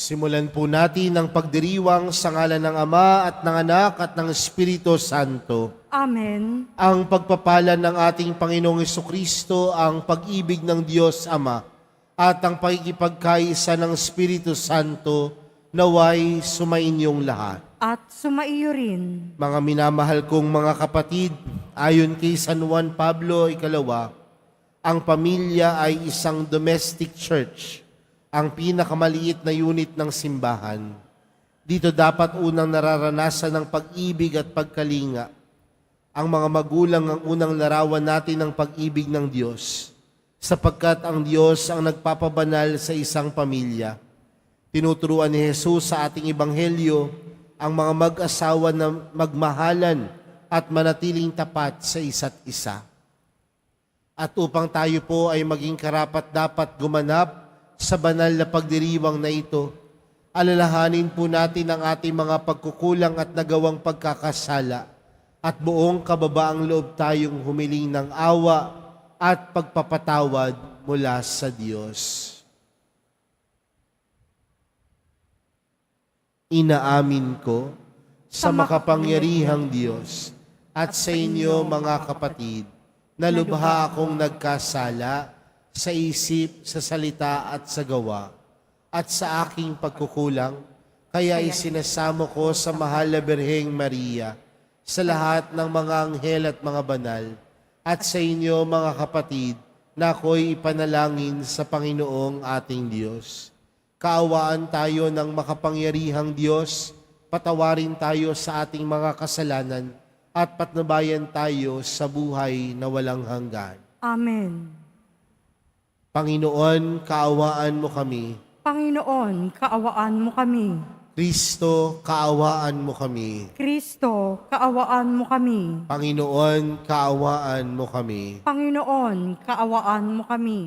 Simulan po natin ang pagdiriwang sa ngalan ng Ama at ng Anak at ng Espiritu Santo. Amen. Ang pagpapala ng ating Panginoong Jesucristo, ang pag-ibig ng Diyos Ama, at ang pakikipagkaisa ng Espiritu Santo, naway sumainyong lahat. At sumaiyo rin. Mga minamahal kong mga kapatid, ayon kay San Juan Pablo Ikalawa, ang pamilya ay isang domestic church, ang pinakamaliit na unit ng simbahan. Dito dapat unang nararanasan ng pag-ibig at pagkalinga. Ang mga magulang ang unang larawan natin ng pag-ibig ng Diyos, sapagkat ang Diyos ang nagpapabanal sa isang pamilya. Tinuturuan ni Jesus sa ating ebanghelyo ang mga mag-asawa na magmahalan at manatiling tapat sa isa't isa. At upang tayo po ay maging karapat-dapat gumanap sa banal na pagdiriwang na ito, alalahanin po natin ang ating mga pagkukulang at nagawang pagkakasala at buong kababaang loob tayong humiling ng awa at pagpapatawad mula sa Diyos. Inaamin ko sa makapangyarihang Diyos at sa inyo mga kapatid na lubha akong nagkasala sa isip, sa salita at sa gawa, at sa aking pagkukulang, kaya isinasamo ko sa mahal na Birheng Maria, sa lahat ng mga anghel at mga banal, at sa inyo mga kapatid, na ako'y ipanalangin sa Panginoong ating Diyos. Kaawaan tayo ng makapangyarihang Diyos, patawarin tayo sa ating mga kasalanan, at patnubayan tayo sa buhay na walang hanggan. Amen. Panginoon, kaawaan mo kami. Panginoon, kaawaan mo kami. Kristo, kaawaan mo kami. Kristo, kaawaan mo kami. Panginoon, kaawaan mo kami. Panginoon, kaawaan mo kami.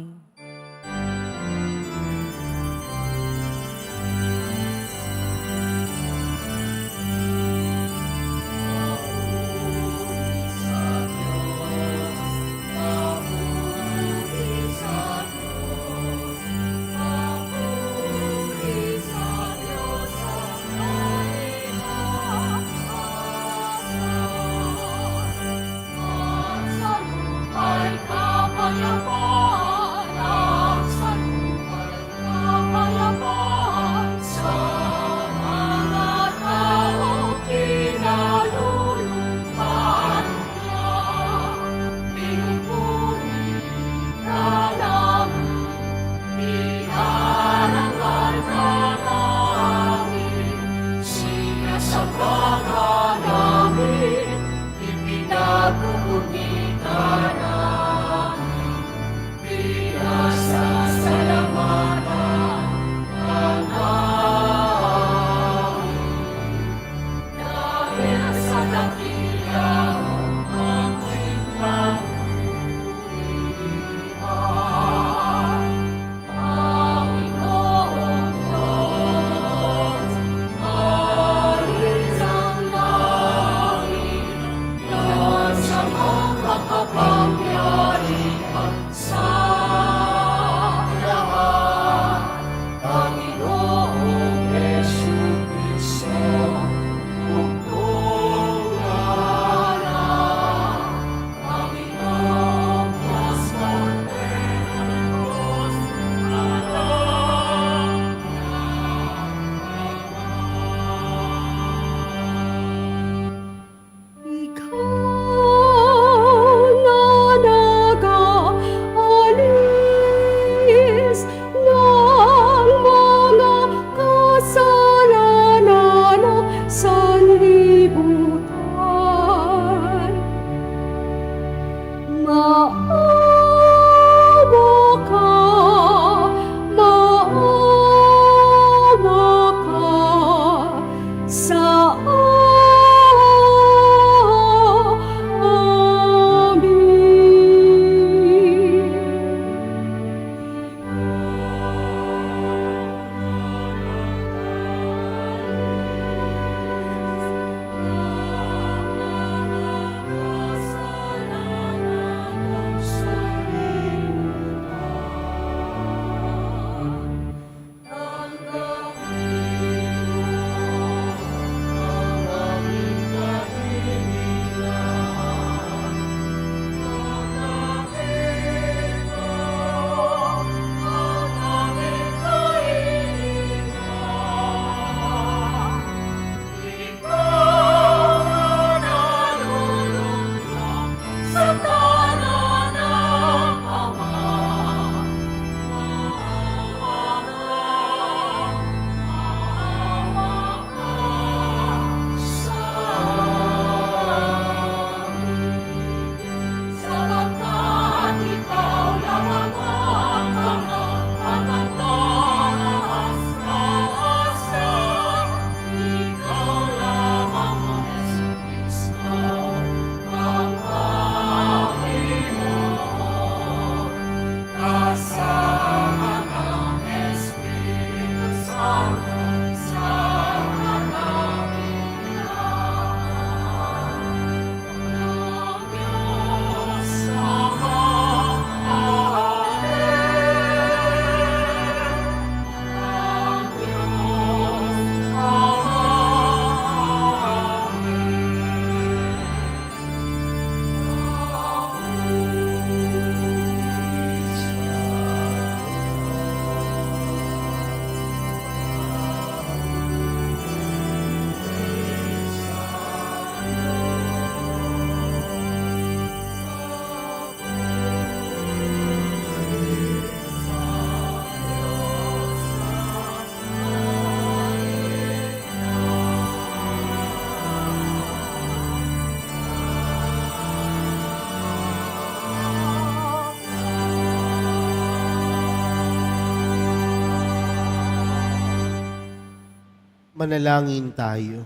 Manalangin tayo.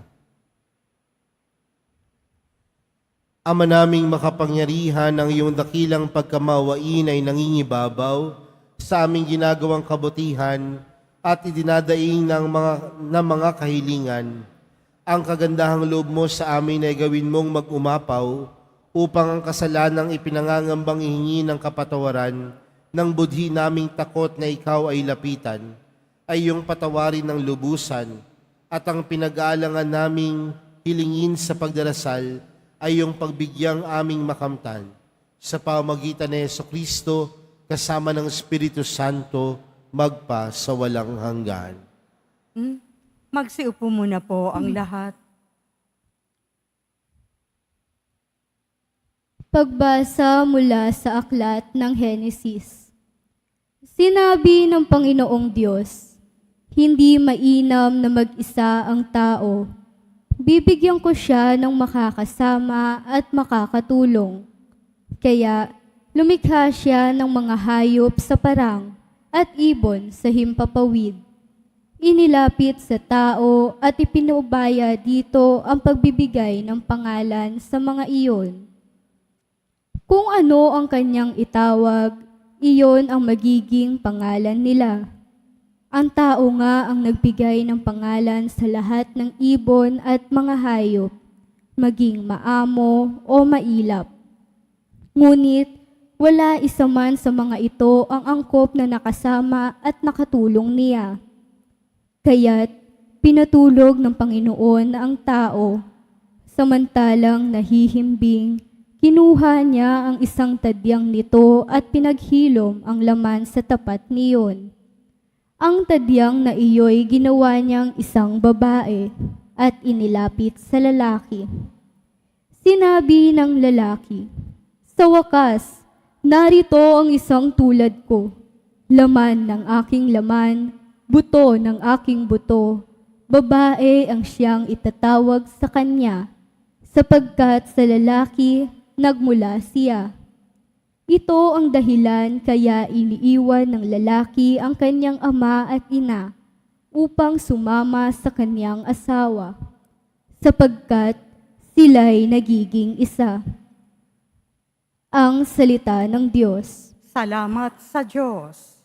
Ama naming makapangyarihan, ang iyong dakilang pagkamawain ay nangingibabaw sa aming ginagawang kabutihan at idinadaing ng mga kahilingan. Ang kagandahang loob mo sa amin ay gawin mong mag-umapaw upang ang kasalanang ipinangangambang ihingi ng kapatawaran ng budhi naming takot na ikaw ay lapitan, ay iyong patawarin ng lubusan, at ang pinag-aalangan naming hilingin sa pagdarasal ay iyong pagbigyang aming makamtan. Sa pamamagitan ni Jesucristo, kasama ng Espiritu Santo, magpa sa walang hanggan. Magsiupo muna po ang lahat. Pagbasa mula sa aklat ng Henesis. Sinabi ng Panginoong Diyos, hindi mainam na mag-isa ang tao. Bibigyan ko siya ng makakasama at makakatulong. Kaya lumikha siya ng mga hayop sa parang at ibon sa himpapawid. Inilapit sa tao at ipinubaya dito ang pagbibigay ng pangalan sa mga iyon. Kung ano ang kanyang itawag, iyon ang magiging pangalan nila. Ang tao nga ang nagbigay ng pangalan sa lahat ng ibon at mga hayop, maging maamo o mailap. Ngunit wala isa man sa mga ito ang angkop na nakasama at nakatulong niya. Kaya't pinatulog ng Panginoon ang tao, samantalang nahihimbing, kinuha niya ang isang tadyang nito at pinaghilom ang laman sa tapat niyon. Ang tadyang na iyo'y ginawa niyang isang babae at inilapit sa lalaki. Sinabi ng lalaki, sa wakas, narito ang isang tulad ko, laman ng aking laman, buto ng aking buto, babae ang siyang itatawag sa kanya, sapagkat sa lalaki nagmula siya. Ito ang dahilan kaya iniiwan ng lalaki ang kanyang ama at ina upang sumama sa kanyang asawa, sapagkat sila'y nagiging isa. Ang salita ng Diyos. Salamat sa Diyos.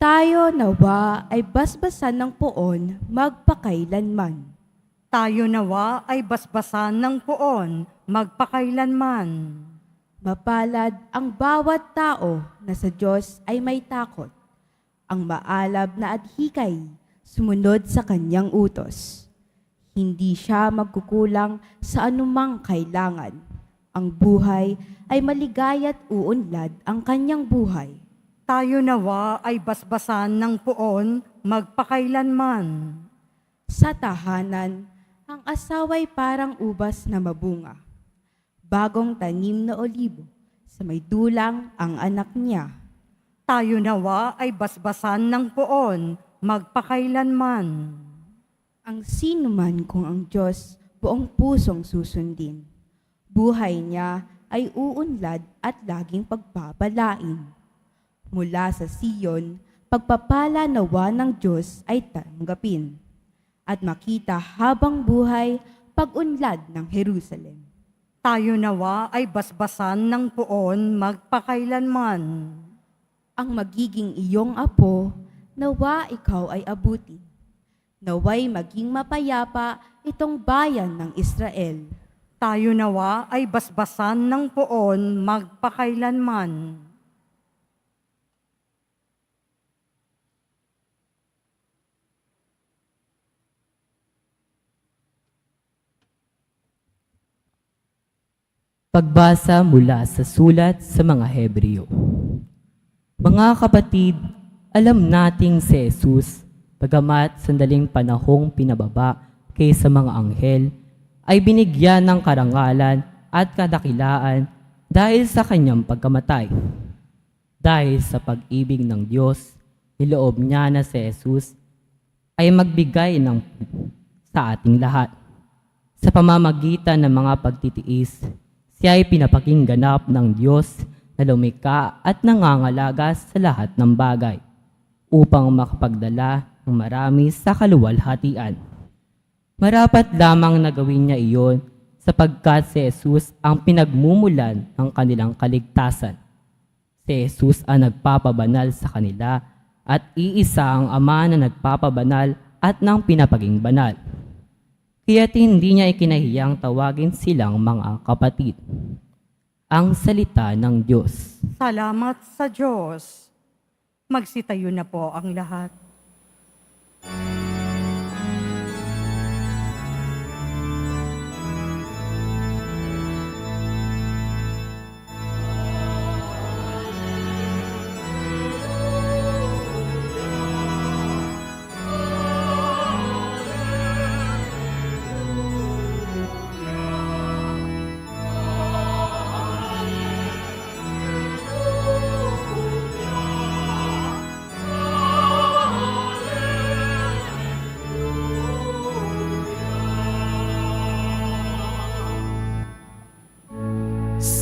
Tayo nawa ay basbasan ng poon magpakailanman. Tayo nawa ay basbasan ng poon magpakailanman. Mapalad ang bawat tao na sa Diyos ay may takot. Ang maalab na adhikay sumunod sa kanyang utos. Hindi siya magkukulang sa anumang kailangan. Ang buhay ay maligaya't uunlad ang kanyang buhay. Tayo nawa ay basbasan ng poon magpakailanman. Sa tahanan, ang asawa'y parang ubas na mabunga. Bagong tanim na olibo, sa may dulang ang anak niya. Tayo nawa ay basbasan ng poon magpakailanman. Ang sino man kung ang Diyos buong pusong susundin, buhay niya ay uunlad at laging pagpapalain. Mula sa Siyon, pagpapala nawa ng Diyos ay tanggapin, at makita habang buhay pag-unlad ng Jerusalem. Tayo nawa ay basbasan ng poon magpakailanman. Ang magiging iyong apo, nawa ikaw ay abutin. Naway maging mapayapa itong bayan ng Israel. Tayo nawa ay basbasan ng poon magpakailanman. Pagbasa mula sa sulat sa mga Hebreo. Mga kapatid, alam nating si Jesus, bagamat sandaling panahong pinababa kaysa mga anghel, ay binigyan ng karangalan at kadakilaan dahil sa kanyang pagkamatay. Dahil sa pag-ibig ng Diyos, niloob niya na si Jesus ay magbigay sa ating lahat. Sa pamamagitan ng mga pagtitiis, siya ay pinapakingganap ng Diyos na lumikha at nangangalaga sa lahat ng bagay upang makapagdala ng marami sa kaluwalhatian. Marapat lamang na gawin niya iyon sapagkat si Jesus ang pinagmumulan ng kanilang kaligtasan. Si Jesus ang nagpapabanal sa kanila at iisa ang Ama na nagpapabanal at nang pinapaging banal. Kaya't hindi niya ikinahiyang tawagin silang mga kapatid. Ang salita ng Diyos. Salamat sa Diyos. Magsitayo na po ang lahat.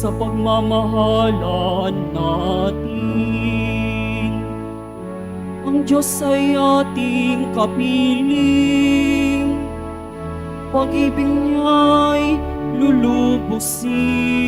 Sa pagmamahalan natin, ang Diyos ay ating kapiling, pag-ibig niya'y lulubusin.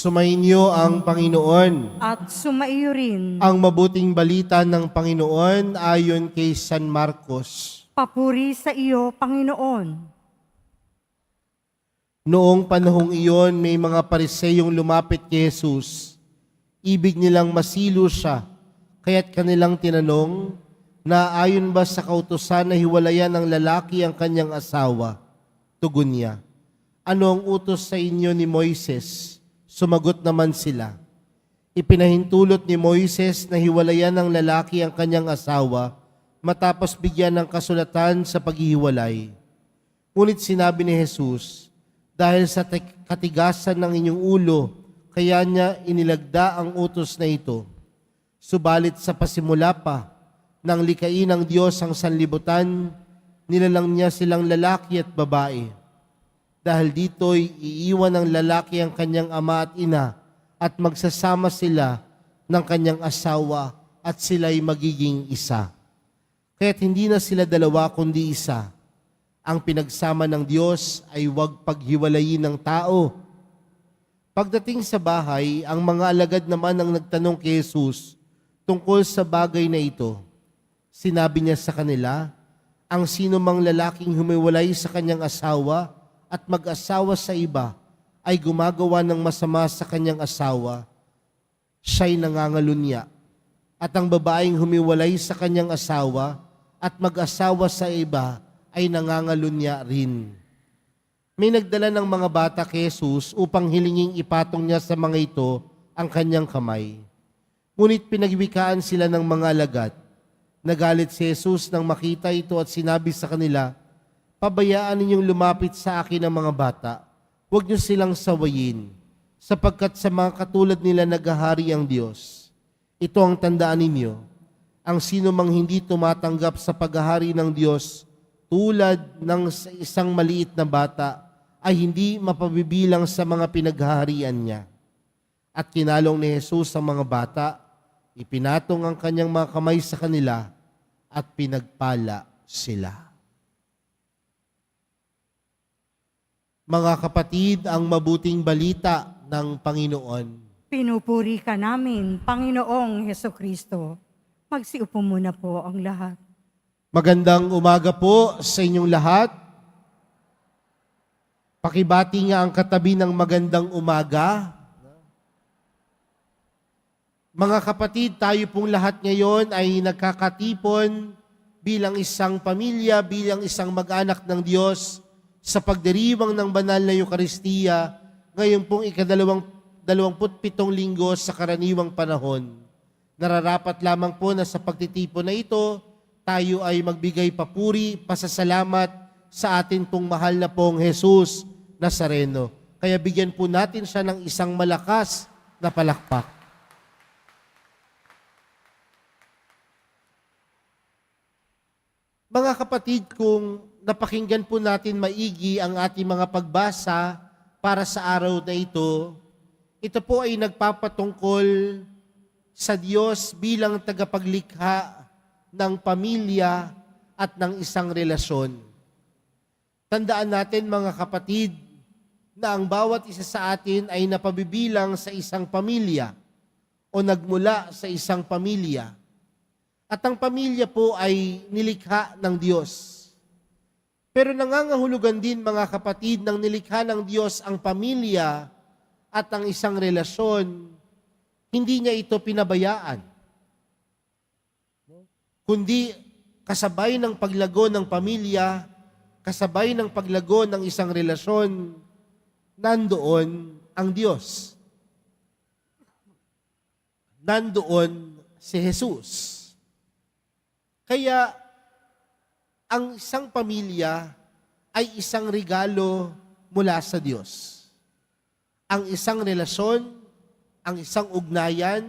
Sumainyo ang Panginoon. At sumaiyo rin. Ang mabuting balita ng Panginoon ayon kay San Marcos. Papuri sa iyo, Panginoon. Noong panahong iyon, may mga Pariseyong lumapit kay Jesus. Ibig nilang masilo siya, kaya't kanilang tinanong na ayon ba sa kautusan na hiwalayan ng lalaki ang kanyang asawa? Tugon niya, ano ang utos sa inyo ni Moises? Sumagot naman sila, ipinahintulot ni Moises na hiwalayan ng lalaki ang kanyang asawa matapos bigyan ng kasulatan sa paghihiwalay. Ngunit sinabi ni Jesus, dahil sa katigasan ng inyong ulo, kaya niya inilagda ang utos na ito. Subalit sa pasimula pa, nang likain ng Diyos ang sanlibutan, nilalang niya silang lalaki at babae. Dahil dito'y iiwan ng lalaki ang kanyang ama at ina at magsasama sila ng kanyang asawa at sila'y magiging isa. Kaya't hindi na sila dalawa kundi isa. Ang pinagsama ng Diyos ay huwag paghiwalayin ng tao. Pagdating sa bahay, ang mga alagad naman ang nagtanong kay Jesus tungkol sa bagay na ito. Sinabi niya sa kanila, ang sino mang lalaking humiwalay sa kanyang asawa at mag-asawa sa iba ay gumagawa ng masama sa kanyang asawa, siya'y nangangalunya. At ang babaeng humiwalay sa kanyang asawa at mag-asawa sa iba ay nangangalunya rin. May nagdala ng mga bata kay Jesus upang hilinging ipatong niya sa mga ito ang kanyang kamay. Ngunit pinagwikaan sila ng mga alagad. Nagalit si Jesus nang makita ito at sinabi sa kanila, pabayaan ninyong lumapit sa akin ang mga bata. Huwag niyo silang sawayin, sapagkat sa mga katulad nila naghahari ang Diyos. Ito ang tandaan ninyo, ang sino mang hindi tumatanggap sa paghahari ng Diyos tulad ng isang maliit na bata ay hindi mapabibilang sa mga pinaghaharian niya. At kinalong ni Jesus ang mga bata, ipinatong ang kanyang mga kamay sa kanila at pinagpala sila. Mga kapatid, ang mabuting balita ng Panginoon. Pinupuri ka namin, Panginoong Hesukristo. Magsiupo muna po ang lahat. Magandang umaga po sa inyong lahat. Pakibati nga ang katabi ng magandang umaga. Mga kapatid, tayo pong lahat ngayon ay nagkakatipon bilang isang pamilya, bilang isang mag-anak ng Diyos, sa pagdiriwang ng banal na Eukaristiya, ngayon pong ika-27 linggo sa karaniwang panahon. Nararapat lamang po na sa pagtitipon na ito, tayo ay magbigay papuri, pasasalamat sa atin pong mahal na pong Jesus Nazareno. Kaya bigyan po natin siya ng isang malakas na palakpak. Mga kapatid, kung napakinggan po natin maigi ang ating mga pagbasa para sa araw na ito po ay nagpapatungkol sa Diyos bilang tagapaglikha ng pamilya at ng isang relasyon. Tandaan natin mga kapatid na ang bawat isa sa atin ay napabibilang sa isang pamilya o nagmula sa isang pamilya. At ang pamilya po ay nilikha ng Diyos. Pero nangangahulugan din mga kapatid ng nilikha ng Diyos ang pamilya at ang isang relasyon, hindi niya ito pinabayaan. Kundi kasabay ng paglago ng pamilya, kasabay ng paglago ng isang relasyon, nandoon ang Diyos. Nandoon si Jesus. Kaya, ang isang pamilya ay isang regalo mula sa Diyos. Ang isang relasyon, ang isang ugnayan,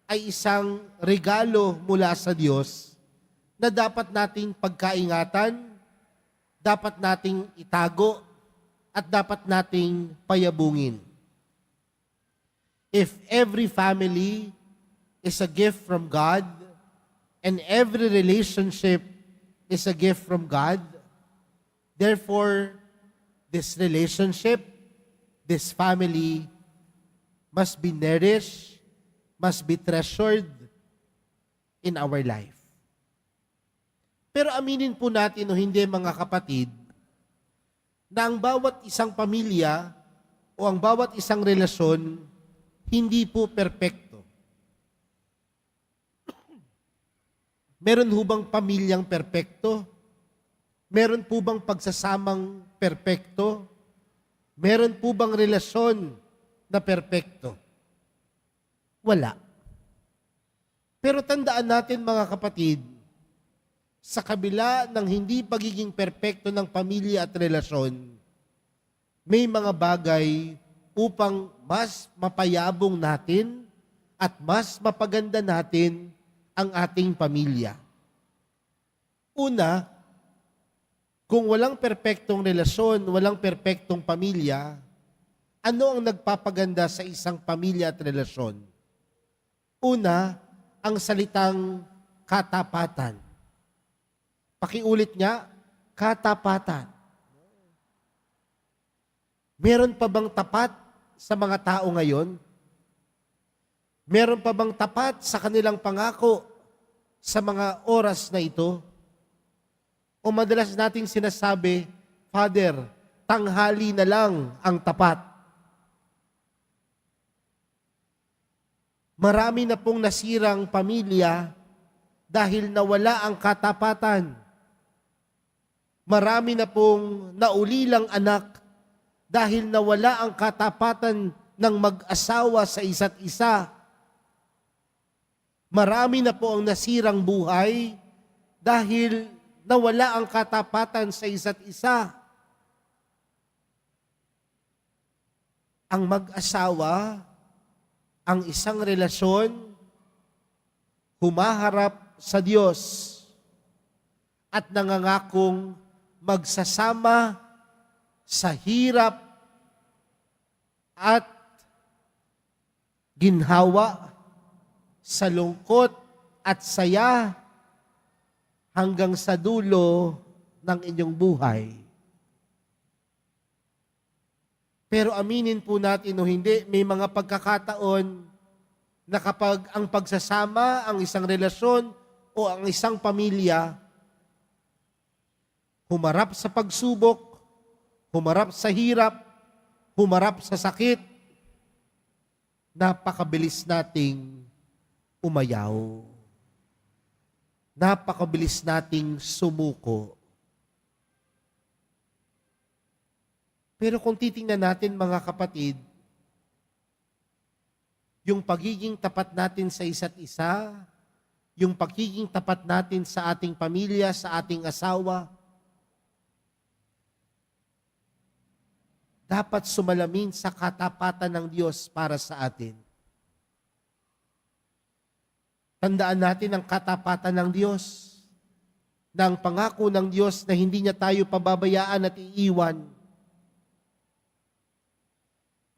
ay isang regalo mula sa Diyos na dapat nating pagkaingatan, dapat nating itago, at dapat nating payabungin. If every family is a gift from God, and every relationship is a gift from God, therefore, this relationship, this family, must be nourished, must be treasured in our life. Pero aminin po natin o hindi mga kapatid, na ang bawat isang pamilya o ang bawat isang relasyon, hindi po perpekto. Meron ho bang pamilyang perpekto? Meron po bang pagsasamang perpekto? Meron po bang relasyon na perpekto? Wala. Pero tandaan natin mga kapatid, sa kabila ng hindi pagiging perpekto ng pamilya at relasyon, may mga bagay upang mas mapayabong natin at mas mapaganda natin ang ating pamilya. Una, kung walang perpektong relasyon, walang perpektong pamilya, ano ang nagpapaganda sa isang pamilya at relasyon? Una, ang salitang katapatan. Pakiulit niya, katapatan. Meron pa bang tapat sa mga tao ngayon? Meron pa bang tapat sa kanilang pangako sa mga oras na ito? O madalas nating sinasabi, Father, tanghali na lang ang tapat. Marami na pong nasirang pamilya dahil nawala ang katapatan. Marami na pong naulilang anak dahil nawala ang katapatan ng mag-asawa sa isa't isa. Marami na po ang nasirang buhay dahil nawala ang katapatan sa isa't isa. Ang mag-asawa, ang isang relasyon, humaharap sa Diyos at nangangakong magsasama sa hirap at ginhawa, sa lungkot at saya hanggang sa dulo ng inyong buhay. Pero aminin po natin o hindi, may mga pagkakataon na kapag ang pagsasama, ang isang relasyon o ang isang pamilya humarap sa pagsubok, humarap sa hirap, humarap sa sakit, napakabilis nating umayaw. napakabilis nating sumuko. Pero kung titingnan natin mga kapatid, yung pagiging tapat natin sa isa't isa, yung pagiging tapat natin sa ating pamilya, sa ating asawa, dapat sumalamin sa katapatan ng Diyos para sa atin. Tandaan natin ang katapatan ng Diyos, na ang pangako ng Diyos na hindi niya tayo pababayaan at iiwan.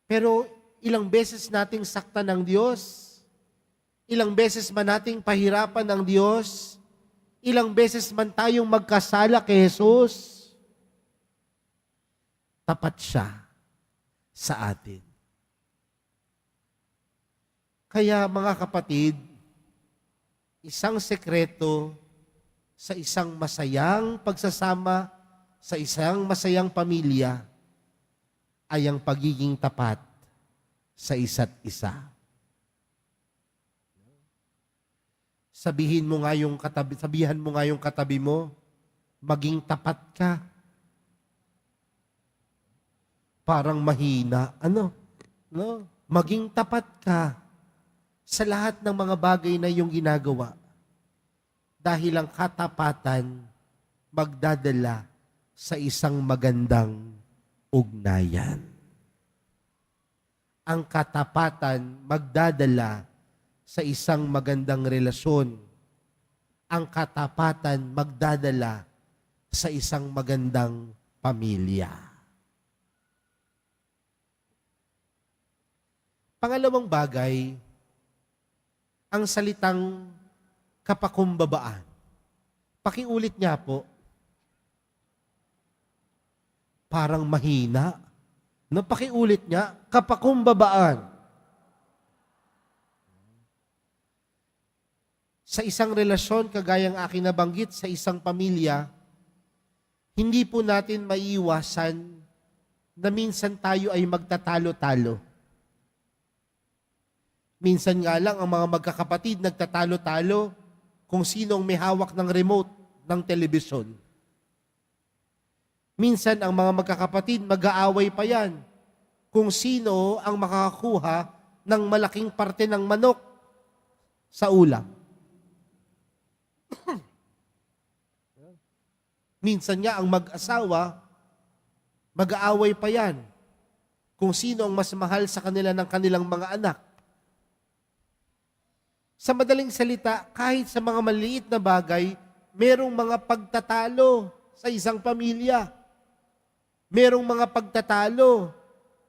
Pero ilang beses nating saktan ng Diyos, ilang beses man nating pahirapan ng Diyos, ilang beses man tayong magkasala kay Jesus, tapat siya sa atin. Kaya mga kapatid, isang sekreto sa isang masayang pagsasama, sa isang masayang pamilya, ay ang pagiging tapat sa isa't isa. Sabihan mo nga yung katabi mo, maging tapat ka. Parang mahina. No? Maging tapat ka sa lahat ng mga bagay na iyong ginagawa. Dahil ang katapatan magdadala sa isang magandang ugnayan. Ang katapatan magdadala sa isang magandang relasyon. Ang katapatan magdadala sa isang magandang pamilya. Pangalawang bagay, ang salitang kapakumbabaan. Pakiulit niya po. Parang mahina. Pakiulit niya, kapakumbabaan. Sa isang relasyon, kagayang aking nabanggit, sa isang pamilya, hindi po natin maiiwasan na minsan tayo ay magtatalo-talo. Minsan nga lang, ang mga magkakapatid nagtatalo-talo kung sino ang may hawak ng remote ng telebisyon. Minsan, ang mga magkakapatid mag-aaway pa yan kung sino ang makakakuha ng malaking parte ng manok sa ulam. Minsan nga, ang mag-asawa, mag-aaway pa yan kung sino ang mas mahal sa kanila ng kanilang mga anak. Sa madaling salita, kahit sa mga maliit na bagay, merong mga pagtatalo sa isang pamilya. Merong mga pagtatalo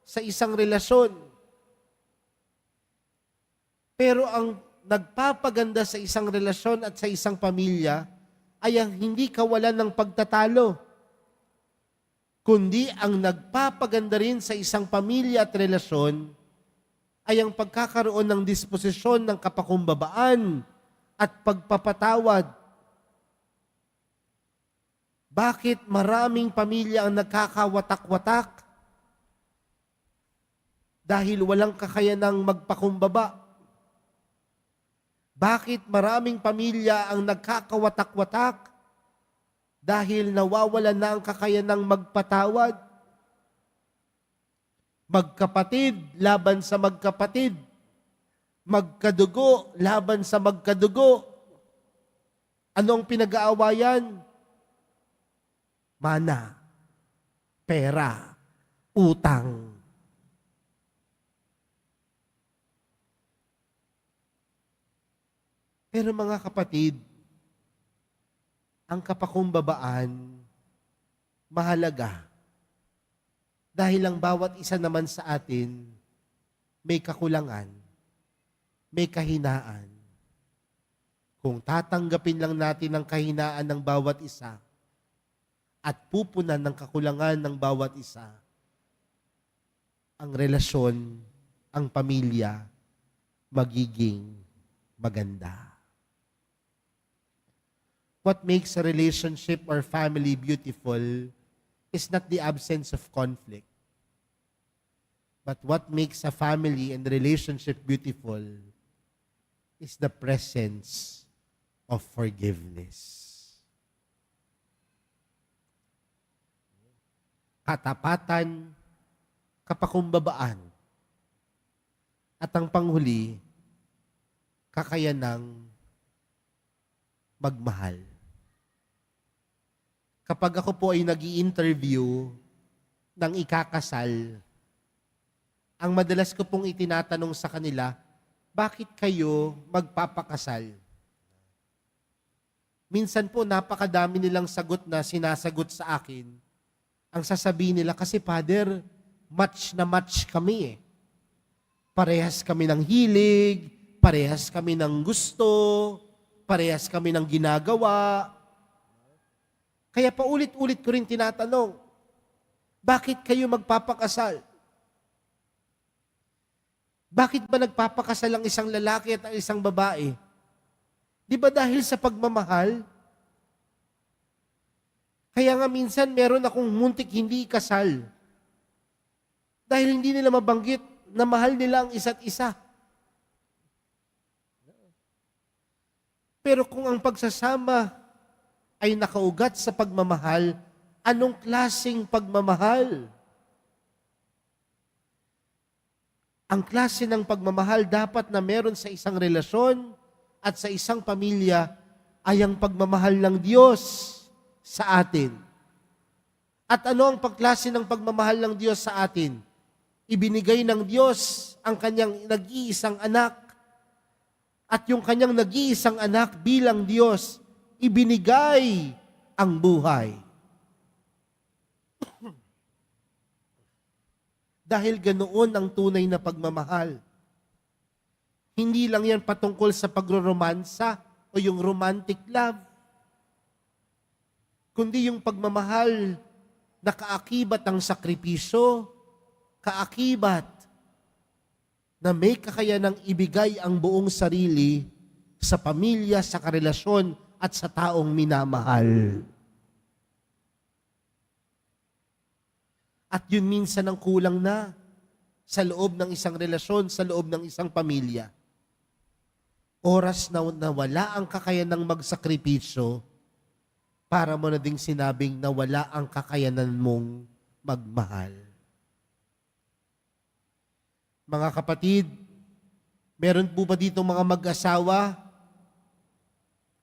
sa isang relasyon. Pero ang nagpapaganda sa isang relasyon at sa isang pamilya ay ang hindi kawalan ng pagtatalo, kundi ang nagpapaganda rin sa isang pamilya at relasyon ay ang pagkakaroon ng disposisyon ng kapakumbabaan at pagpapatawad. Bakit maraming pamilya ang nagkakawatak-watak? Dahil walang kakayanang magpakumbaba. Bakit maraming pamilya ang nagkakawatak-watak? Dahil nawawalan na ang kakayanang magpatawad. Magkapatid laban sa magkapatid. Magkadugo laban sa magkadugo. Ano ang pinag-aawayan? Mana, pera, utang. Pero mga kapatid, ang kapakumbabaan mahalaga. Dahil ang bawat isa naman sa atin may kakulangan, may kahinaan. Kung tatanggapin lang natin ang kahinaan ng bawat isa at pupunan ng kakulangan ng bawat isa, ang relasyon, ang pamilya, magiging maganda. What makes a relationship or family beautiful is not the absence of conflict. But what makes a family and relationship beautiful is the presence of forgiveness. Katapatan, kapakumbabaan, at ang panghuli, kakayanang magmahal. Kapag ako po ay nag-i-interview ng ikakasal, ang madalas ko pong itinatanong sa kanila, bakit kayo magpapakasal? Minsan po, napakadami nilang sagot na sinasagot sa akin. Ang sasabihin nila, kasi Father, match na match kami eh. Parehas kami ng hilig, parehas kami ng gusto, parehas kami ng ginagawa. Kaya paulit-ulit ko rin tinatanong, bakit kayo magpapakasal? Bakit ba nagpapakasal ang isang lalaki at ang isang babae? Di ba dahil sa pagmamahal? Kaya nga minsan meron akong muntik hindi kasal. Dahil hindi nila mabanggit na mahal nila ang isa't isa. Pero kung ang pagsasama ay nakaugat sa pagmamahal, anong klaseng pagmamahal? Ang klase ng pagmamahal dapat na meron sa isang relasyon at sa isang pamilya ay ang pagmamahal ng Diyos sa atin. At ano ang pagklase ng pagmamahal ng Diyos sa atin? Ibinigay ng Diyos ang kanyang nag-iisang anak. At yung kanyang nag-iisang anak bilang Diyos, ibinigay ang buhay. Dahil ganoon ang tunay na pagmamahal. Hindi lang yan patungkol sa pagroromansa o yung romantic love, kundi yung pagmamahal na kaakibat ang sakripisyo, kaakibat na may kakayanang ibigay ang buong sarili sa pamilya, sa karelasyon, at sa taong minamahal. At yun minsan ang kulang na sa loob ng isang relasyon, sa loob ng isang pamilya. Oras na nawala ang kakayanang magsakripisyo, para mo na ding sinabing nawala ang kakayanan mong magmahal. Mga kapatid, meron po ba dito mga mag-asawa?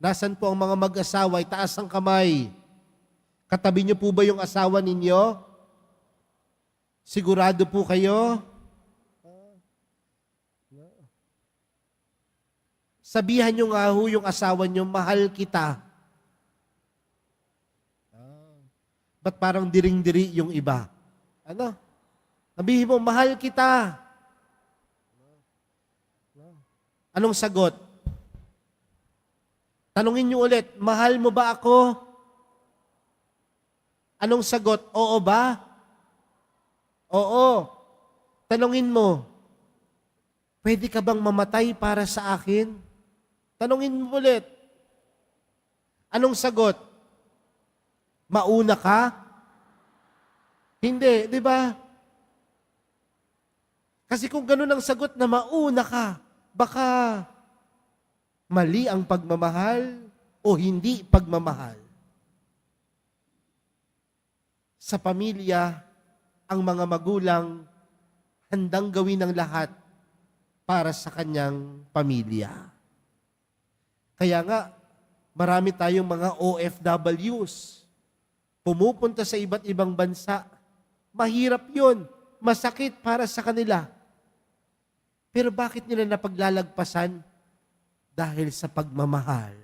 Nasaan po ang mga mag-asawa? Itaas ang kamay. Katabi niyo po ba yung asawa ninyo? Sigurado po kayo? Sabihan niyo nga ho yung asawa niyo, mahal kita. Ba't parang diring-diri yung iba? Ano? Sabihin mo, mahal kita. Anong sagot? Tanungin niyo ulit, mahal mo ba ako? Anong sagot? Oo ba? Oo. Tanungin mo, pwede ka bang mamatay para sa akin? Tanungin mo ulit. Anong sagot? Mauna ka? Hindi, di ba? Kasi kung ganun ang sagot na mauna ka, baka mali ang pagmamahal o hindi pagmamahal. Sa pamilya, ang mga magulang handang gawin ang lahat para sa kanyang pamilya. Kaya nga, marami tayong mga OFWs. Pumupunta sa iba't ibang bansa. Mahirap yun. Masakit para sa kanila. Pero bakit nila napaglalagpasan? Dahil sa pagmamahal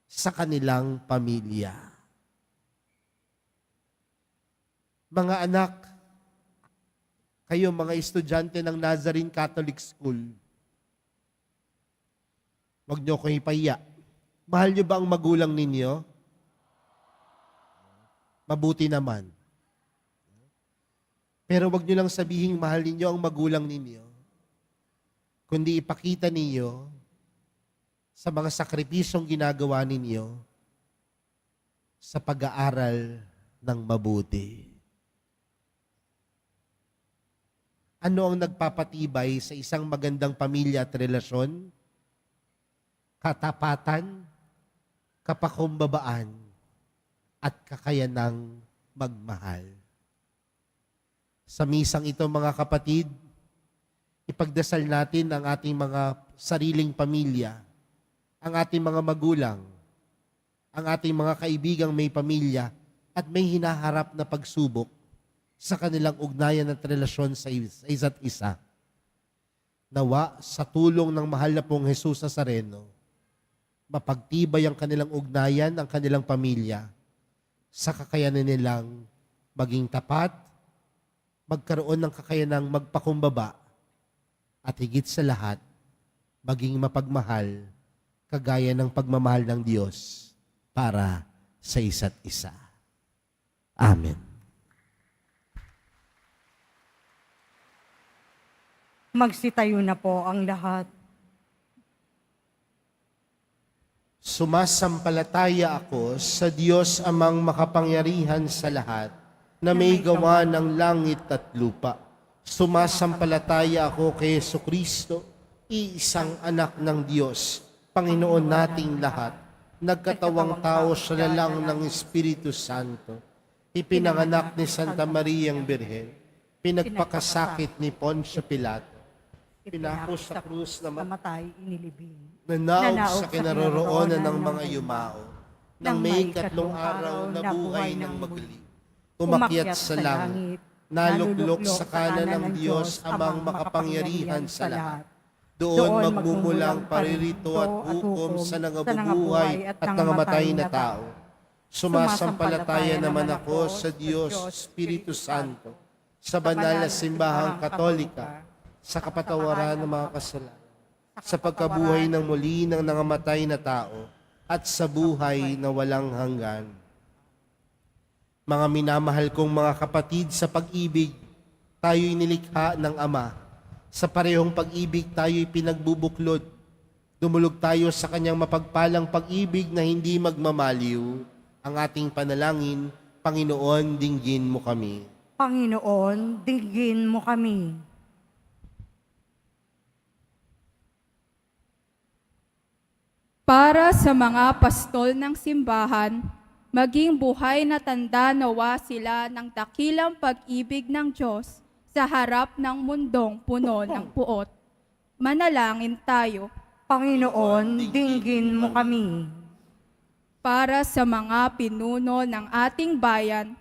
sa kanilang pamilya. Mga anak, kayo mga estudyante ng Nazarene Catholic School, huwag niyo ko ipahiya. Mahal niyo ba ang magulang ninyo? Mabuti naman. Pero wag niyo lang sabihin mahal ninyo ang magulang ninyo, kundi ipakita ninyo sa mga sakripisyong ginagawa ninyo sa pag-aaral ng mabuti. Ano ang nagpapatibay sa isang magandang pamilya at relasyon? Katapatan, kapakumbabaan, at kakayanang magmahal. Sa misang ito, mga kapatid, ipagdasal natin ang ating mga sariling pamilya, ang ating mga magulang, ang ating mga kaibigang may pamilya at may hinaharap na pagsubok sa kanilang ugnayan at relasyon sa isa't isa. Nawa sa tulong ng mahal na pong Jesus Nazareno, mapagtibay ang kanilang ugnayan, ang kanilang pamilya, sa kakayanan nilang maging tapat, magkaroon ng kakayanang magpakumbaba, at higit sa lahat, maging mapagmahal, kagaya ng pagmamahal ng Diyos para sa isa't isa. Amen. Magsitayo na po ang lahat. Sumasampalataya ako sa Diyos amang makapangyarihan sa lahat, na may gawa ng langit at lupa. Sumasampalataya ako kay Jesucristo, iisang anak ng Diyos, Panginoon nating lahat, nagkatawang tao sa lalang ng Espiritu Santo, ipinanganak ni Santa Mariang Birhen, pinagpakasakit ni Poncio Pilato, pinako sa krus na Namatay, inilibing. nanaog sa kinaroroonan ng mga yumao, nang may katlong araw na buhay ng maguli. Umakyat sa langit, naluklok sa kanan ng Diyos amang makapangyarihan sa lahat. Doon magmumulang paririto at hukom sa nangabubuhay at nangamatay na tao. Sumasampalataya naman ako sa Diyos Espiritu Santo, sa banal na simbahang katolika, sa kapatawaran ng mga kasalanan, sa pagkabuhay ng muli ng nangamatay na tao, at sa buhay na walang hanggan. Mga minamahal kong mga kapatid, sa pag-ibig, tayo'y nilikha ng Ama. Sa parehong pag-ibig, tayo'y pinagbubuklod. Dumulog tayo sa kanyang mapagpalang pag-ibig na hindi magmamaliw. Ang ating panalangin, Panginoon, dinggin mo kami. Panginoon, dinggin mo kami. Para sa mga pastol ng simbahan, maging buhay na tanda nawa sila ng dakilang pag-ibig ng Diyos sa harap ng mundong puno ng puot. Manalangin tayo. Panginoon, dinggin mo kami. Para sa mga pinuno ng ating bayan,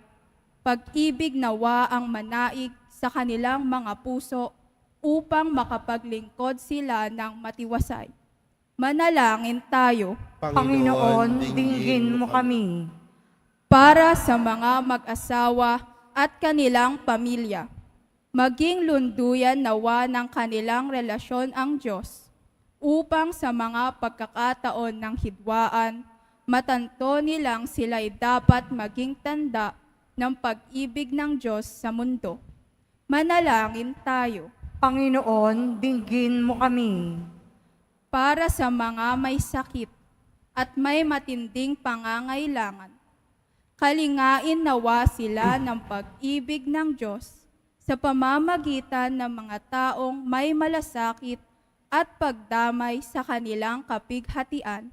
pag-ibig nawa ang manaig sa kanilang mga puso upang makapaglingkod sila ng matiwasay. Manalangin tayo. Panginoon, dinggin mo kami. Para sa mga mag-asawa at kanilang pamilya, maging lunduyan nawa ng kanilang relasyon ang Diyos, upang sa mga pagkakataon ng hidwaan, matanto nilang sila'y dapat maging tanda ng pag-ibig ng Diyos sa mundo. Manalangin tayo. Panginoon, dinggin mo kami. Para sa mga may sakit at may matinding pangangailangan, kalingain nawa sila ng pag-ibig ng Diyos sa pamamagitan ng mga taong may malasakit at pagdamay sa kanilang kapighatian.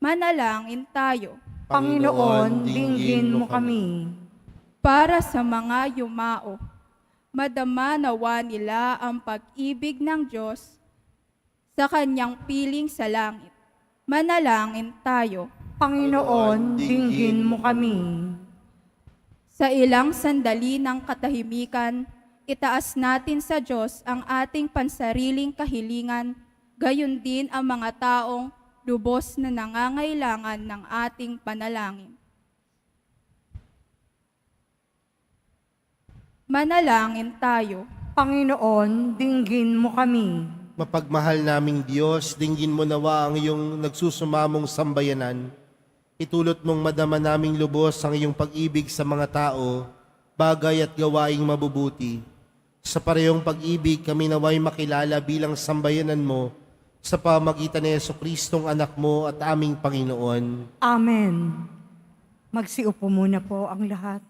Manalangin tayo. Panginoon, dinggin mo kami. Para sa mga yumao, madama nawa nila ang pag-ibig ng Diyos sa kanyang piling sa langit. Manalangin tayo. Panginoon, dinggin mo kami. Sa ilang sandali ng katahimikan, itaas natin sa Diyos ang ating pansariling kahilingan, gayon din ang mga taong lubos na nangangailangan ng ating panalangin. Manalangin tayo. Panginoon, dinggin mo kami. Mapagmahal naming Diyos, dinggin mo nawa ang iyong nagsusumamong sambayanan. Itulot mong madama naming lubos ang iyong pag-ibig sa mga tao, bagay at gawaing mabubuti. Sa parehong pag-ibig, kami naway makilala bilang sambayanan mo sa pamagitan ni Jesucristong anak mo at aming Panginoon. Amen. Magsiupo muna po ang lahat.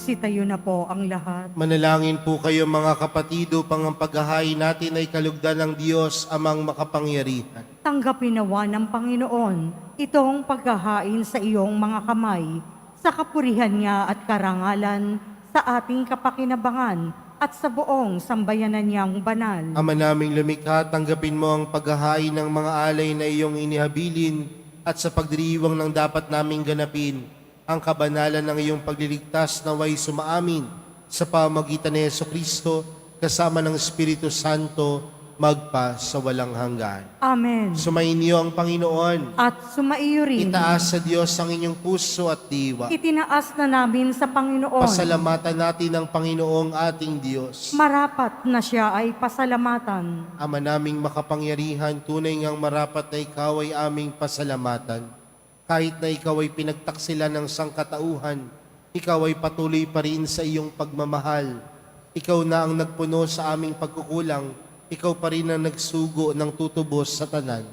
Magsitayo na po ang lahat. Manalangin po kayo mga kapatid upang ang paghahain natin ay kalugdan ng Diyos amang makapangyarihan. Tanggapin nawa ng Panginoon itong paghahain sa iyong mga kamay, sa kapurihan niya at karangalan, sa ating kapakinabangan at sa buong sambayanan niyang banal. Ama naming lumikha, tanggapin mo ang paghahain ng mga alay na iyong inihabilin at sa pagdiriwang ng dapat naming ganapin ang kabanalan ng iyong pagliligtas naway sumaamin sa pamagitan ni Jesucristo kasama ng Espiritu Santo magpa sa walang hanggan. Amen. Sumainyo ang Panginoon. At sumaiyo rin. Itaas sa Diyos ang inyong puso at diwa. Itinaas na namin sa Panginoon. Pasalamatan natin ang Panginoong ating Diyos. Marapat na siya ay pasalamatan. Ama naming makapangyarihan, tunay ngang marapat na ikaw ay aming pasalamatan. Kahit na ikaw ay pinagtaksilan ng sangkatauhan, ikaw ay patuloy pa rin sa iyong pagmamahal. Ikaw na ang nagpuno sa aming pagkukulang, ikaw pa rin ang nagsugo ng tutubos sa tanan.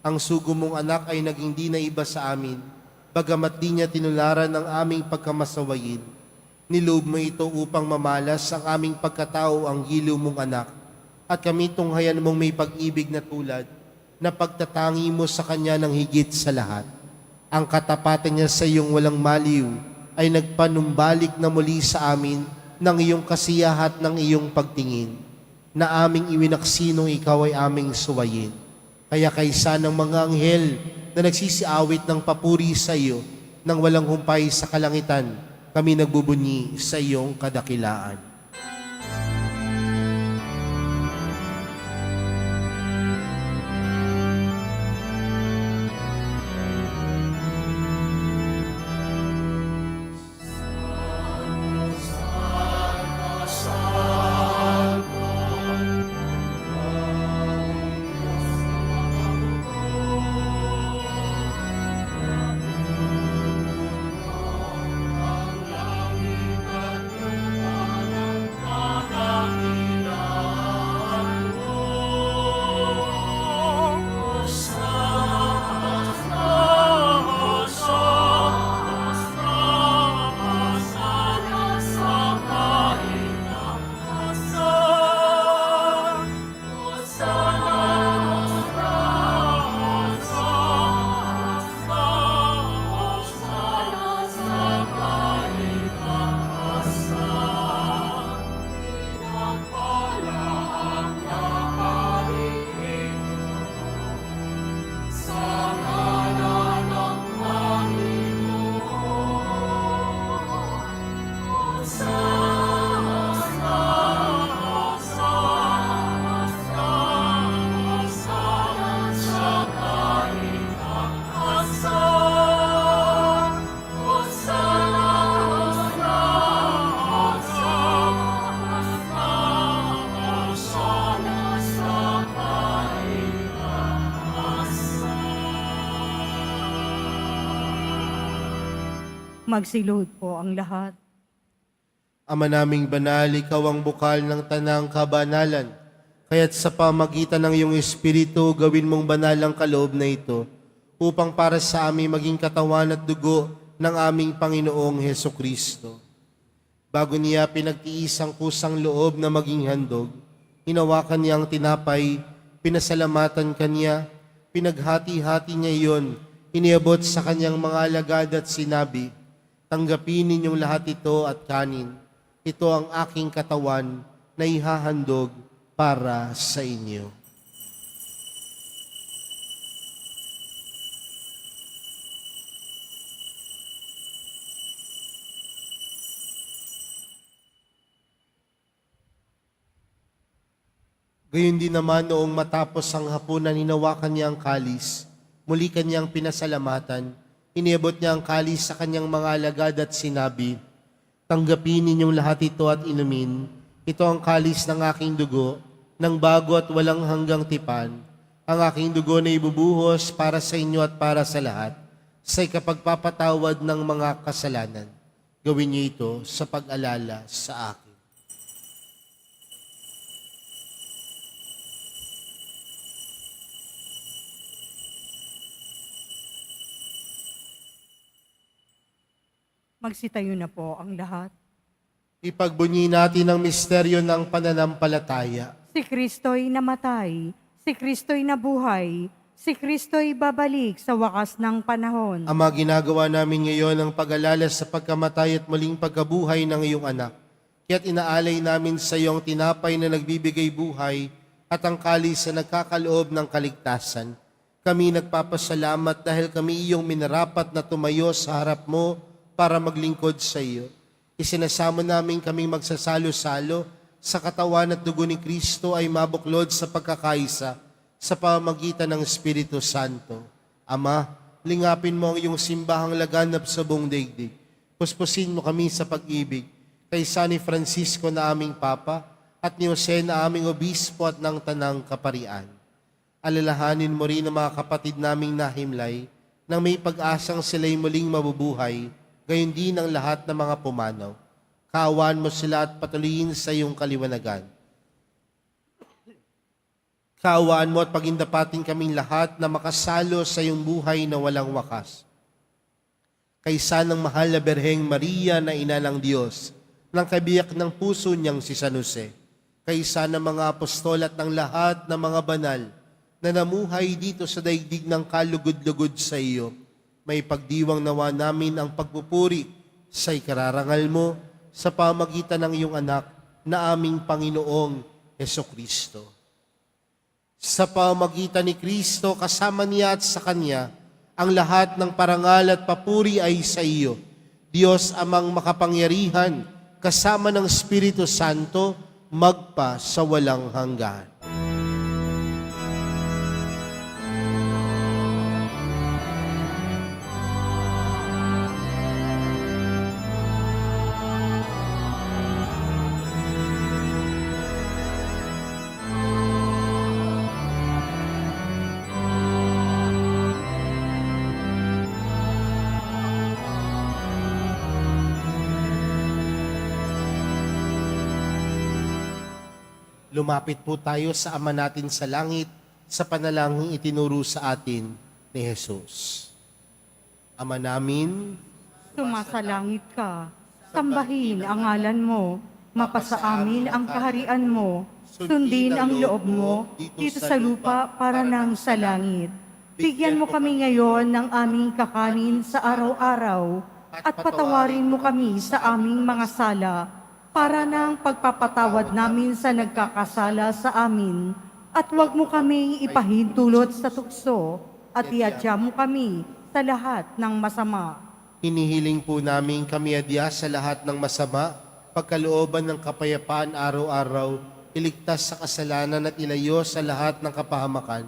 Ang sugo mong anak ay naging di na iba sa amin, bagamat di niya tinularan ang aming pagkamasawayin. Niloob mo ito upang mamalas ang aming pagkatao ang giliw mong anak, at kami tunghayan mong may pag-ibig na tulad, na pagtatangi mo sa kanya ng higit sa lahat. Ang katapatan niya sa iyong walang maliw ay nagpanumbalik na muli sa amin ng iyong kasiyahat ng iyong pagtingin, na aming iwinaksinong ikaw ay aming suwayin. Kaya kaysa ng mga anghel na nagsisiawit ng papuri sa iyo nang walang humpay sa kalangitan, kami nagbubunyi sa iyong kadakilaan. Magsilod po ang lahat. Ama naming banal, ikaw ang bukal ng tanang kabanalan. Kaya't sa pamagitan ng iyong Espiritu, gawin mong banal ang kaloob na ito, upang para sa amin maging katawan at dugo ng aming Panginoong Hesukristo. Bago niya pinagtiis ang kusang loob na maging handog, hinawakan niya ang tinapay, pinasalamatan kanya, pinaghati-hati niya iyon, iniabot sa kanyang mga alagad at sinabi, "Tanggapin ninyong lahat ito at kanin. Ito ang aking katawan na ihahandog para sa inyo." Gayon din naman noong matapos ang hapunan, hinawakan niya ang kalis, muli kanyang pinasalamatan, iniabot niya ang kalis sa kanyang mga alagad at sinabi, "Tanggapin ninyong lahat ito at inumin. Ito ang kalis ng aking dugo, ng bago at walang hanggang tipan. Ang aking dugo na ibubuhos para sa inyo at para sa lahat, sa ikapagpapatawad ng mga kasalanan. Gawin niyo ito sa pag-alala sa akin." Magsitayo na po ang lahat. Ipagbunyi natin ang misteryo ng pananampalataya. Si Kristo'y namatay, si Kristo'y nabuhay, si Kristo'y babalik sa wakas ng panahon. Ama, ginagawa namin ngayon ang pag-alala sa pagkamatay at muling pagkabuhay ng iyong anak. Kaya't inaalay namin sa iyo ang tinapay na nagbibigay buhay at ang kalis na nagkakaloob ng kaligtasan. Kami nagpapasalamat dahil kami iyong minarapat na tumayo sa harap mo para maglingkod sa iyo. Isinasamo namin kaming magsasalo-salo sa katawan at dugo ni Kristo ay mabuklod sa pagkakaisa sa pamamagitan ng Espiritu Santo. Ama, lingapin mo ang iyong simbahang laganap sa buong daigdig. Puspusin mo kami sa pag-ibig kay San Francisco na aming Papa at ni Jose na aming Obispo at ng Tanang Kaparian. Alalahanin mo rin ang mga kapatid naming nahimlay nang may pag-asang sila'y muling mabubuhay, gayon din ang lahat ng mga pumanaw. Kaawaan mo sila at patuloyin sa iyong kaliwanagan. Kaawaan mo at pagindapatin kaming lahat na makasalo sa iyong buhay na walang wakas. Kaysa ng mahal na Berheng Maria na ina ng Diyos, ng kabiyak ng puso niyang si San Jose, kaysa ng mga apostol at ng lahat ng mga banal na namuhay dito sa daigdig ng kalugod-lugod sa iyo, may pagdiwang nawa namin ang pagpupuri sa ikararangal mo sa pamagitan ng iyong anak na aming Panginoong Hesukristo. Sa pamagitan ni Kristo, kasama niya at sa Kanya, ang lahat ng parangal at papuri ay sa iyo, Diyos amang makapangyarihan, kasama ng Espiritu Santo, magpa sa walang hanggan. Lumapit po tayo sa Ama natin sa langit sa panalangin itinuro sa atin ni Jesus. Ama namin, Sumasalangit ka, sambahin ang ngalan mo, mapasa amin ang kaharian mo, sundin ang loob mo dito sa lupa para nang sa langit. Bigyan mo kami ngayon ng aming kakanin sa araw-araw at patawarin mo kami sa aming mga sala para nang pagpapatawad namin sa nagkakasala sa amin. At huwag mo kami ipahintulot sa tukso at iadya mo kami sa lahat ng masama. hinihiling po namin kami adya sa lahat ng masama, pagkalooban ng kapayapaan araw-araw, iligtas sa kasalanan at ilayo sa lahat ng kapahamakan,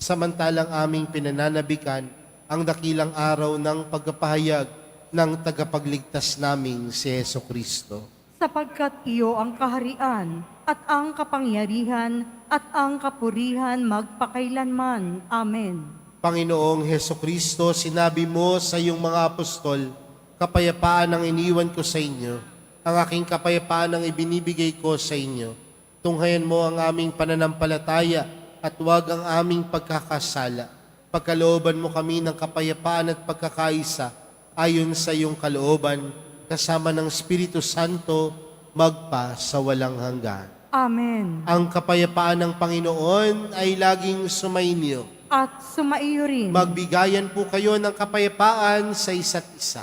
samantalang aming pinananabikan ang dakilang araw ng pagkapahayag ng tagapagligtas naming si Hesukristo. Sapagkat iyo ang kaharian at ang kapangyarihan at ang kapurihan magpakailanman. Amen. Panginoong Hesukristo, sinabi mo sa iyong mga apostol, kapayapaan ang iniwan ko sa inyo, ang aking kapayapaan ang ibinibigay ko sa inyo. Tunghayan mo ang aming pananampalataya at huwag ang aming pagkakasala. Pagkalooban mo kami ng kapayapaan at pagkakaisa ayon sa iyong kalooban, kasama ng Espiritu Santo, magpa sa walang hanggan. Amen. Ang kapayapaan ng Panginoon ay laging sumainyo. At sumaiyo rin. Magbigayan po kayo ng kapayapaan sa isa't isa.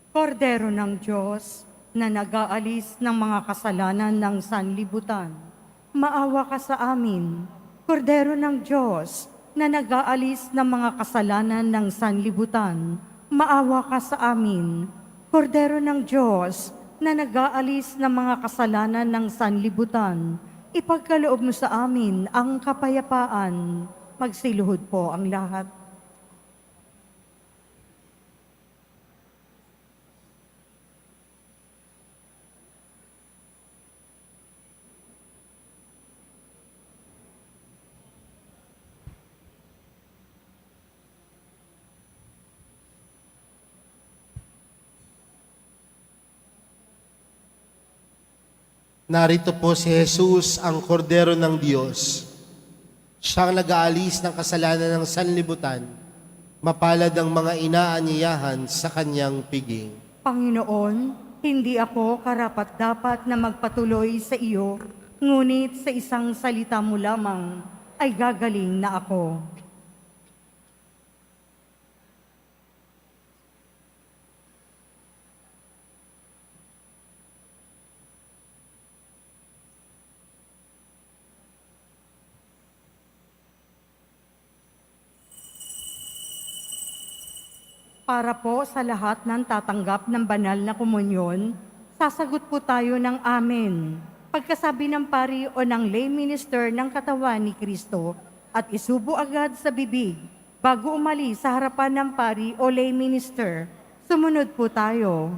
Kordero ng Diyos na nag-aalis ng mga kasalanan ng sanlibutan, maawa ka sa amin. Kordero ng Diyos na nag-aalis ng mga kasalanan ng sanlibutan, maawa ka sa amin. Kordero ng Diyos na nag-aalis ng mga kasalanan ng sanlibutan, ipagkaloob mo sa amin ang kapayapaan. Magsiluhod po ang lahat. Narito po si Jesus, ang kordero ng Diyos. Siyang nag-aalis ng kasalanan ng sanlibutan. Mapalad ang mga inaanyayahan sa kanyang piging. Panginoon, hindi ako karapat-dapat na magpatuloy sa iyo, ngunit sa isang salita mo lamang ay gagaling na ako. Para po sa lahat ng tatanggap ng banal na komunyon, sasagot po tayo ng amen. Pagkasabi ng pari o ng lay minister ng katawan ni Kristo at isubo agad sa bibig bago umalis sa harapan ng pari o lay minister. Sumunod po tayo.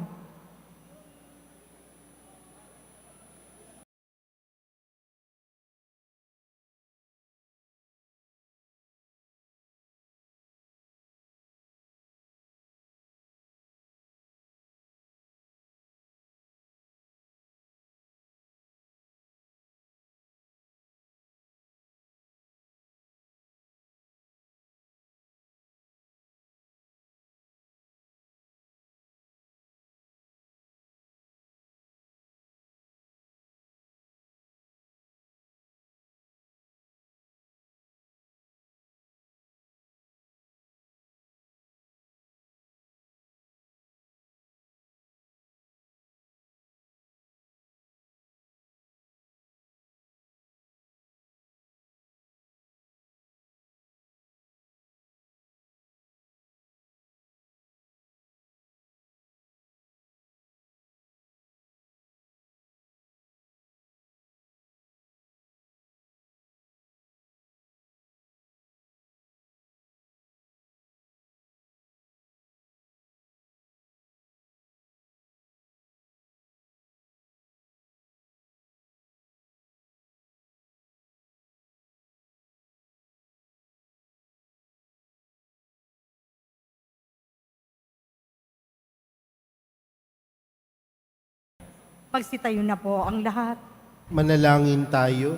Magsitayo na po ang lahat. Manalangin tayo.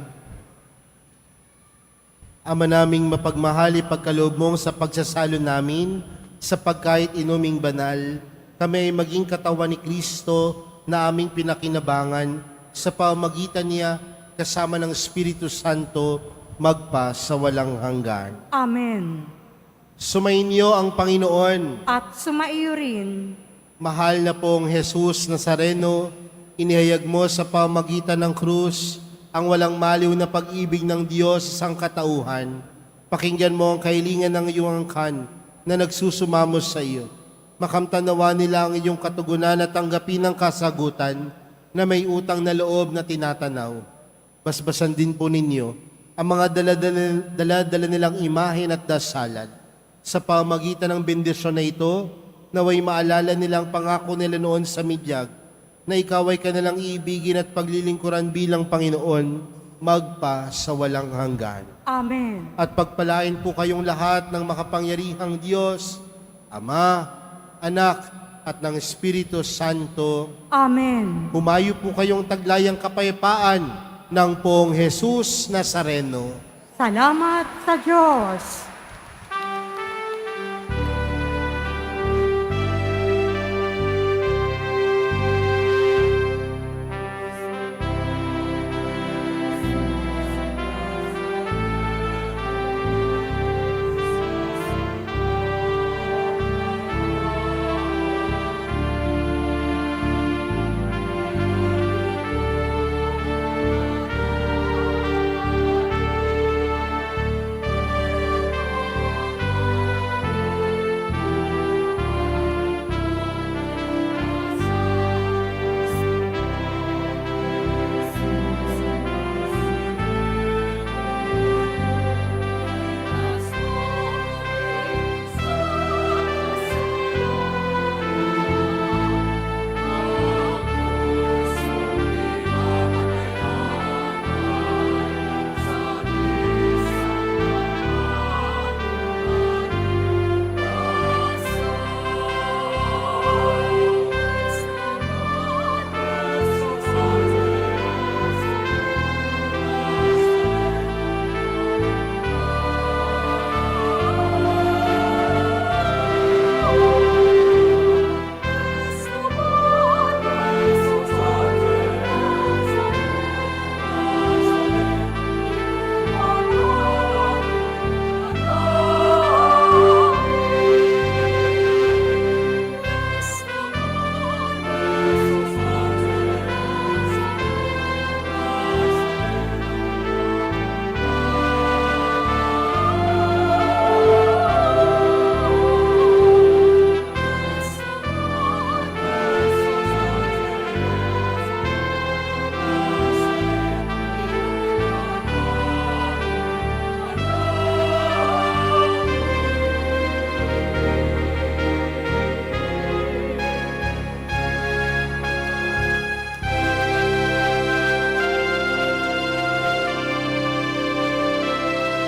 Ama naming mapagmahal, ipagkaloob mong sa pagsasalo namin sa pagkait inuming banal, kami ay maging katawan ni Kristo na aming pinakinabangan sa pamagitan niya kasama ng Espiritu Santo magpa sa walang hanggan. Amen. Sumainyo ang Panginoon. At sumaiyo rin. Mahal na pong Jesus Nazareno, inihayag mo sa pamagitan ng krus ang walang maliw na pag-ibig ng Diyos sa sangkatauhan. Pakinggan mo ang kahilingan ng iyong angkan na nagsusumamos sa iyo. Makamtanawa nila ang iyong katugunan at tanggapin ang kasagutan na may utang na loob na tinatanaw. Basbasan din po ninyo ang mga dala-dala nilang imahen at dasalan. Sa pamagitan ng bendisyon na ito, naway maalala nilang pangako nila noon sa midyag, na ikaw ay kanilang iibigin at paglilingkuran bilang Panginoon, magpa sa walang hanggan. Amen. At pagpalain po kayong lahat ng makapangyarihang Diyos, Ama, Anak, at ng Espiritu Santo. Amen. Humayo po kayong taglayang kapayapaan ng Poong Jesus Nazareno. Salamat sa Diyos.